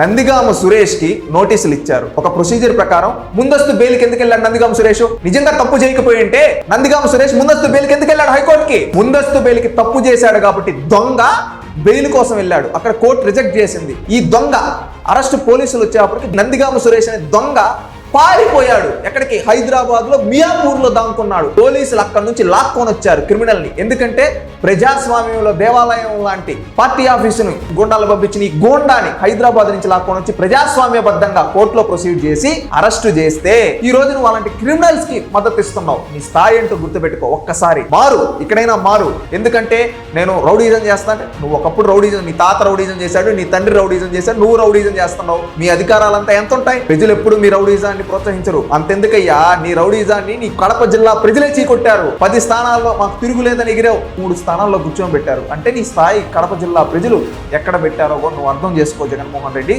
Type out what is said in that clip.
నందిగామ సురేష్ కి నోటీసులు ఇచ్చారు. ఒక ప్రొసీజర్ ప్రకారం ముందస్తు బెయిల్కి ఎందుకు వెళ్ళాడు నందిగామ సురేష్? నిజంగా తప్పు చేయకపోయి ఉంటే నందిగామ సురేష్ ముందస్తు బెయిల్కి ఎందుకు వెళ్ళాడు హైకోర్టుకి? ముందస్తు బెయిల్కి తప్పు చేశాడు కాబట్టి దొంగ బెయిల్ కోసం వెళ్ళాడు. అక్కడ కోర్టు రిజెక్ట్ చేసింది. ఈ దొంగ అరెస్ట్ పోలీసులు వచ్చేప్పటికి నందిగామ సురేష్ అనే దొంగ పారిపోయాడు. ఎక్కడికి? హైదరాబాద్ లో మియాపూర్ లో దాక్కున్నాడు. పోలీసులు అక్కడ నుంచి లాక్కొని వచ్చారు క్రిమినల్ ని. ఎందుకంటే ప్రజాస్వామ్యంలో దేవాలయం లాంటి పార్టీ ఆఫీసును గుండాలు పంపించిన ఈ గోండాని హైదరాబాద్ నుంచి లాక్కొని వచ్చి ప్రజాస్వామ్యబద్ధంగా కోర్టులో ప్రొసీడ్ చేసి అరెస్ట్ చేస్తే ఈ రోజు నువ్వు అలాంటి క్రిమినల్స్ కి మద్దతు ఇస్తున్నావు. నీ స్థాయి ఏంటో గుర్తుపెట్టుకో. ఒక్కసారి మారు, ఇక్కడైనా మారు. ఎందుకంటే నేను రౌడీజం చేస్తాను. నువ్వు ఒకప్పుడు రౌడీజం, నీ తాత రౌడీజం చేశాడు, నీ తండ్రి రౌడీజం చేశాడు, నువ్వు రౌడీజం చేస్తున్నావు. మీ అధికారాలంతా ఎంత ఉంటాయి? ప్రజలు ఎప్పుడు మీ రౌడీజాన్ని ప్రోత్సహించరు. అంతెందుకయ్యా, నీ రౌడీజాన్ని నీ కడప జిల్లా ప్రజలే చీకొట్టారు. 10 స్థానాల్లో మాకు తిరుగులేదని ఎగిరావు, 3 స్థానాల్లో కూర్చొని పెట్టారు. అంటే నీ స్థాయి కడప జిల్లా ప్రజలు ఎక్కడ పెట్టారో నువ్వు అర్థం చేసుకో జగన్మోహన్ రెడ్డి.